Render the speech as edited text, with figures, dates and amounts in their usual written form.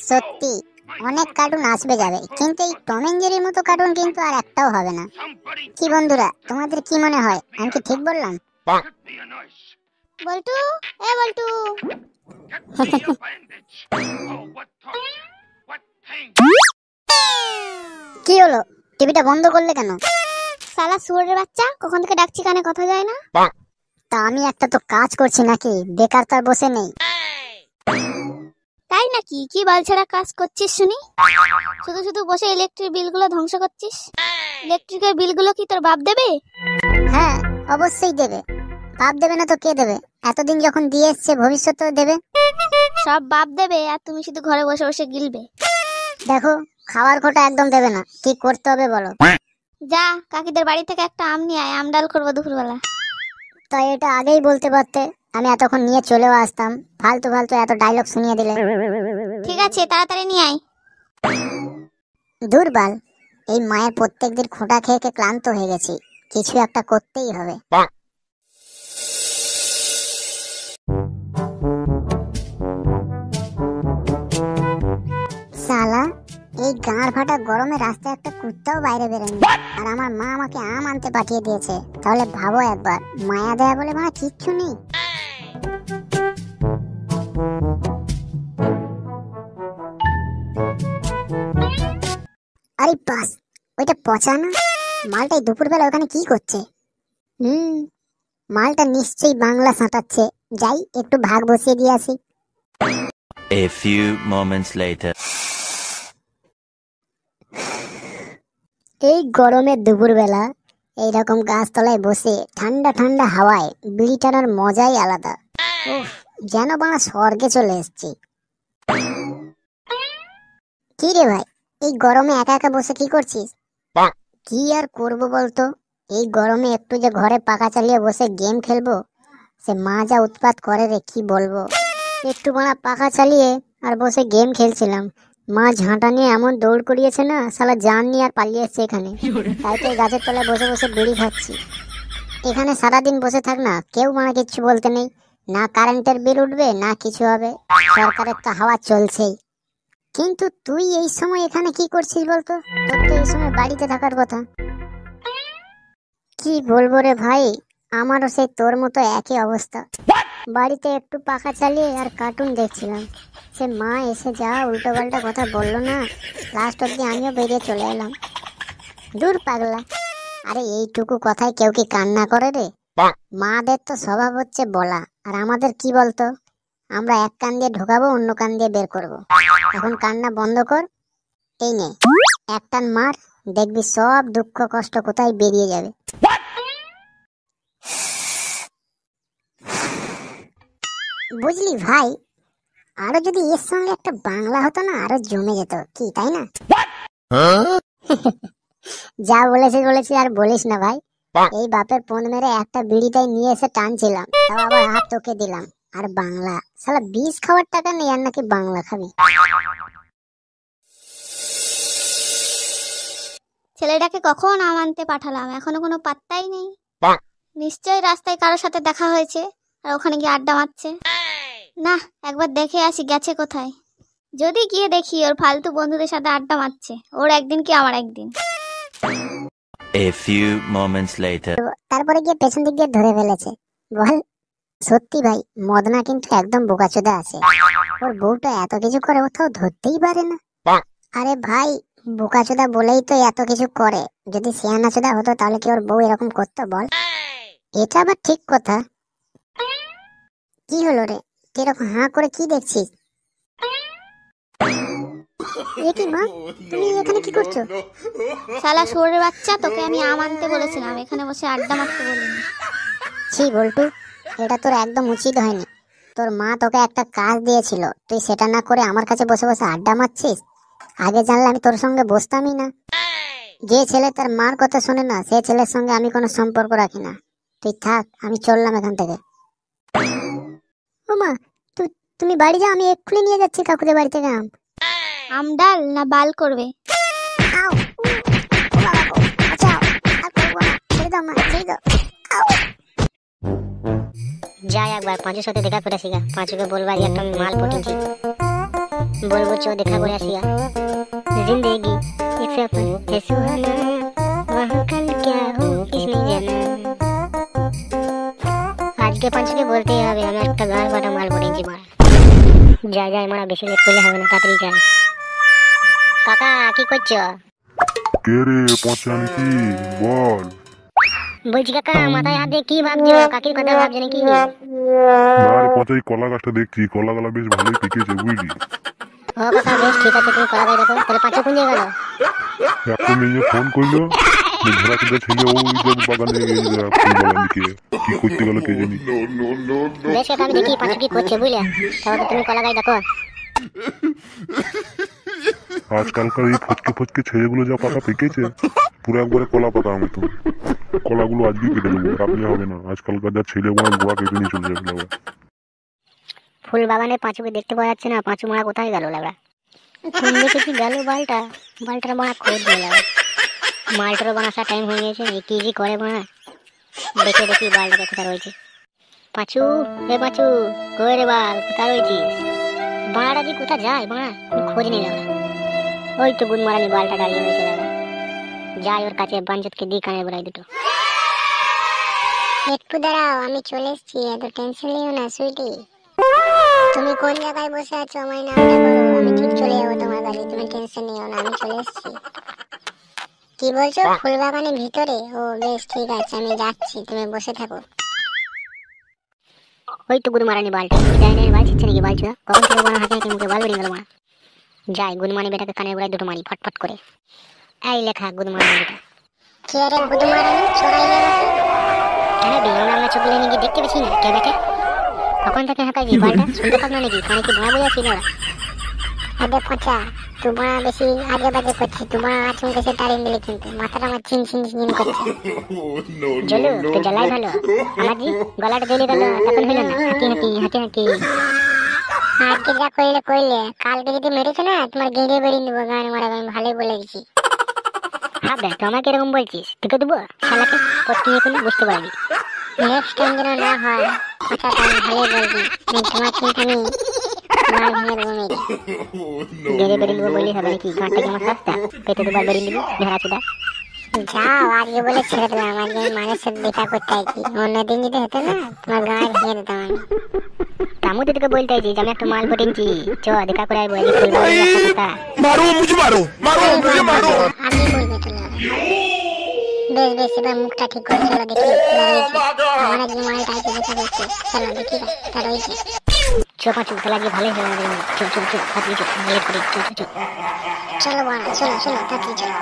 সত্যি অনেক কার্টুন আসবে যাবে, কিন্তু এই টম এন্ড জেরির মতো কার্টুন কিন্তু আর একটাও হবে না। কি বন্ধুরা, তোমাদের কি মনে হয়, আমি কি ঠিক বললাম? বল্টু, এ বল্টু। কি হলো, টিভিটা বন্ধ করলে কেন? শালা শুয়োরের বাচ্চা, কখন থেকে ডাকছি কানে কথা যায় না? তা আমি একটা তো কাজ করছি নাকি, বেকার তো আর বসে নেই। তাই নাকি? কি বালছেড়া কাজ করছিস শুনি? শুধু শুধু বসে ইলেকট্রিক বিলগুলো ধ্বংস করছিস। ইলেকট্রিকের বিলগুলো কি তোর বাপ দেবে? হ্যাঁ, অবশ্যই দেবে। বাপ দেবে না তো কে দেবে? এতদিন যখন দিয়ে এসছে, ভবিষ্যতেও দেবে। সব বাপ দেবে, আর তুমি শুধু ঘরে বসে বসে গিলবে। দেখো, খাওয়ার খোটা একদম দেবে না। কি করতে হবে বলো? যা, কাকিদের বাড়ি থেকে একটা আম নিয়ে আয়, আম ডাল করবো দুপুরবেলা। তাই এটা আগেই বলতে পারতে, আমি এতক্ষণ নিয়ে চলেও আসতাম। ফালতু ফালতু এত ডায়লগ শুনিয়ে দিলে। ঠিক আছে, তাড়াতাড়ি নিয়ে আয়। দুর্বল, এই মায়ের প্রত্যেকদিন খোঁটা খেয়ে খেয়ে ক্লান্ত হয়ে গেছি। কিছু একটা করতেই হবে। শালা, এই গাঁড় ফাটা গরমে রাস্তায় একটা কুত্তাও বাইরে বেরোয়নি, আর আমার মা আমাকে আম আনতে পাঠিয়ে দিয়েছে। তাহলে ভাবো একবার, মায়া দেয়া বলে মানে কিচ্ছু নেই। আরে বাস, ওইটা পচা না? মালটাই দুপুরবেলা ওখানে কি করছে? মালটা নিশ্চয়ই বাংলা সাঁটাচ্ছে। যাই, একটু ভাগ বসিয়ে দিয়ে আসি। A few moments later. এই গরমের দুপুরবেলা এইরকম গাছতলায় বসে ঠান্ডা ঠান্ডা হাওয়ায় বিড়ি টানার মজাই আলাদা। উফ, যেন বাংলা স্বর্গে চলে এসেছি। কি রে ভাই, এই গরমে একা একা বসে কি করছিস? কি আর করবো বলতো, এই গরমে একটু যে ঘরে পাখা চালিয়ে বসে গেম খেলবো, সে মা যা উৎপাত করে রে কি বলবো। একটু বাড়া পাখা চালিয়ে আর বসে গেম খেলছিলাম, মা ঝাঁটা নিয়ে এমন দৌড় করিয়েছে না, শালা জান নিয়ে আর পালিয়ে এসছে এখানে। তাই তো গাছের তলায় বসে বসে বিড়ি খাচ্ছি। এখানে সারাদিন বসে থাক না, কেউ মানে কিচ্ছু বলতে নেই। না কারেন্টের বিল উঠবে, না কিছু হবে। সরকারের তো হাওয়া চলছেই। কিন্তু তুই এই সময় এখানে কি করছিস বলতো? তোর তো এই সময় বাড়িতে থাকার কথা। কি বলবো রে ভাই, আমারও সেই তোর মতো একই অবস্থা। বাড়িতে একটু পাখা চালিয়ে আর কার্টুন দেখছিলাম। সে মা এসে যা উল্টো পাল্টা কথা বললো না, লাস্ট অব্দি আমিও বেরিয়ে চলে এলাম। দূর পাগলা, আরে এইটুকু কথায় কেউ কি কান্না করে রে? মাদের তো স্বভাব হচ্ছে বলা, আর আমাদের কি বলতো, আমরা এক কান দিয়ে ঢোকাবো, অন্য কান দিয়ে বের করবো। এখন কান্না বন্ধ কর, এই নে এক টান মার, দেখবি সব দুঃখ কষ্ট কোথায় বেরিয়ে যাবে। বুঝলি ভাই, আরো যদি এর সঙ্গে একটা বাংলা হতো না, আরো জমে যেত, কি তাই না? যা বলেছি আর বলিস না ভাই। এই বাপের ফোন মেরে একটা বিড়িটাই নিয়ে এসে টানছিলাম, তাও আবার হাত তোকে দিলাম। আর বাংলা, শালা বিষ খাওয়ার টাকা নেই আর নাকি বাংলা খাবি? ছেলেটাকে কখন আম আনতে পাঠালাম, এখনো কোনো পাত্তাই নেই। নিশ্চয়ই রাস্তায় কারোর সাথে দেখা হয়েছে, আর ওখানে গিয়ে আড্ডা মারছে। না, একবার দেখে আসি গেছে কোথায়। যদি গিয়ে দেখি ওর ফালতু বন্ধুদের সাথে আড্ডা মারছে, ওর একদিন কি আমার একদিন। A few moments later. তারপরে গিয়ে পেছন দিক দিয়ে ধরে ফেলেছে। বল, সত্যি ভাই, মদনা কিন্তু একদম বোকাচোদা আছে। ওর বউটা এত কিছু করে, ও তো ধরতেই পারে না। আরে ভাই, বোকাচোদা বলেই তো এত কিছু করে। যদি সিয়ানাচোদা হতো তাহলে কি ওর বউ এরকম করতো বল? এটা আবার ঠিক কথা। কি হলো রে, এরকম হাঁ করে কি দেখছিস? এ কি মা, তুমি এখানে কি করছো? শালা শুয়োরের বাচ্চা, তোকে আমি আম আনতে বলেছিলাম, এখানে বসে আড্ডা মারতে বলিনি। ছি বল্টু, এটা তোর একদম উচিত হয়নি। তোর মা তোকে একটা কাজ দিয়েছিল, তুই সেটা না করে আমার কাছে বসে বসে আড্ডা মারছিস। আগে জানলে আমি তোর সঙ্গে বসতামই না। যে ছেলে তার মার কথা শোনে না, সে ছেলের সঙ্গে আমি কোনো সম্পর্ক রাখি না। তুই থাক, আমি চললাম এখান থেকে। ও মা, তুমি বাড়ি যাও, আমি এক্ষুনি নিয়ে যাচ্ছি কাকুদের বাড়ি থেকে আম। আম ডাল না বাল করবে? আউ, ও বাবা গো, বাঁচাও, আর করবো না, ছেড়ে দাও মা, ছেড়ে দাও। আউ। যাই একবার পাঁচুর সাথে দেখা করে আসি গা, পাঁচুকে বলবার একটা মাল পটিয়েছি। बोल चो देखा করে আসিয়া जिंदगी एक सपन है सुहाना वहाँ कल क्या हो किसने जाना আজকে পাঁচকে বলতে হবে আমি একটা গান বাটা মাল পড়েছি মারা যা যা মারা বেশি লেট করলে হবে না তাড়াতাড়ি যাই কাকা কি করছো কে রে পচা নাকি বল। বলছি কাকা মাথায় হাত দিয়ে কি ভাবছো কাকির কথা ভাবছো নাকি না রে পচা, এই কলা গাছটা দেখছি, কলা গালা বেশ ভালোই পেকেছে বুঝলি। ও কাকা বেশ ঠিক আছে তুমি কলা গাছ দেখো তাহলে পাঁচু কোন জায়গা গেল এখন এই যে ফোন করলো ঘোড়া কেটে ছেলে ওই যে বাগানে ফুলবাগান দিকে কি করতে গেল কে জানি। বেশ কাকা আমি দেখি পাঁচু কি করছে বুঝলে তাহলে তুমি কলা গাছ দেখো আজকালকার এই ফচকে ফচকে ছেলেগুলো যা পাকা পেকেছে পুরো একবারে কলা পাতার মতো। কলাগুলো আজকে কেটে দেবো, রাখলে হবে না। আজকালকার যা ছেলেগুলো গোয়া কেটে নিয়ে চলে যাবে। ফুল বাগানে পাঁচুকে দেখতে পাওয়া যাচ্ছে না, পাঁচু মারা কোথায় গেল লাগা কোন দিকে কি গেল বালটার মারা খোঁজ নেই লাগা মালটারও বানাসা টাইম হয়ে গেছে কি যে করে বানা দেখে দেখি বালটা কোথায় রয়েছে। পাঁচু হে পাঁচু কই রে বাল কোথায় রয়েছিস বাড়াটা যে কোথায় যায় বাড়া খোঁজ নেই লাগা ওই তো গুন মারানি বালটা দাঁড়িয়ে রয়েছে লাগা যাই ওর কাছে বাঞ্জতকে দি কানে বলাই দুটো। একটু দাঁড়াও আমি চলে এসেছি, এত টেনশন নিও না সুইটি। তুমি কোন জায়গায় বসে আছো আমায় নামটা বলো, আমি ঠিক চলে যাবো তোমার কাছে, তুমি টেনশন নিও না আমি চলে এসেছি। কি বলছো ফুলবাগানের ভিতরে? ও বেশ ঠিক আছে আমি যাচ্ছি, তুমি বসে থাকো। ওই তো গুনমারানি বালটা ডাইনের বাল ছিচ্ছে নাকি বালছো কখন থেকে বানা হাতে মুখে বাল বেরিয়ে গেল মা। যাই গুনমানি বেটাকে কানে বলাই দুটো মারি ফটফট করে। এই লেখা গুনমারানি বেটা কে রে গুনমারানি চড়াই গেল কেন বিয়ে আমরা চোখে নিয়ে দেখতে পেছি না কে বেটে কখন থেকে হাঁকাইছি বালটা শুনতে পাক না নাকি কানে কি ভয় বোঝাচ্ছি না ওরা। আরে পচা তোমার বেশি আগে বাজে করছি, তোমার আচমকে সে তাড়িয়ে দিলে কিন্তু মাথাটা আমার চিন চিন চিন করছে। জলু তো জ্বালাই ভালো আমার জি গলাটা জ্বলে গেল তখন হইল না হাঁটি হাঁটি হাঁটি হাঁটি। আজকে যা করলে কালকে যদি মেরেছো না তোমার গেঁড়ে বেরিয়ে দেবো গান মারা আমি ভালোই বলে দিচ্ছি। ভাববে তো আমাকে এরকম বলছিস তোকে দেবো শালাকে পটকি এখনই বুঝতে পারবি। নেক্সট টাইম যেন না হয় কথা আমি ভালোই বলছি তোমার চিন্তা নেই মার ভেঙে দেবো মেরে গেড়ে বেরিয়ে দেবো বললেই হবে নাকি গাঁটটা কি আমার সস্তা পেটে দুবার বেরিয়ে দিবি ভেড়া চুদা। যাও আজকে বলে ছেড়ে দিলাম, আজকে মায়ের সাথে দেখা করতে আইছি, অন্যদিন যদি হতো না তোমার গায়ে ভেঙে দিতাম আমি। কামু তোকে বলতে আইছি যে আমি একটা মাল পটেছি চ দেখা করে আইবো এই ফুলবাগানের রাস্তা मारो मुझे मारो मारो मुझे मारो। আমি বলবো তো বেশ বেশ এবার মুখটা ঠিক করে চলো দেখি আমার আজকে মালটা আইছে দেখা করতে চলো দেখি তার রয়েছে চোপা চুপ তাহলে আজকে ভালোই হয়ে যাবে। চুপ চুপ চুপ হাত নিচে লেট করে চুপ চুপ চলো বাড়া চলো চলো তাড়াতাড়ি চলো।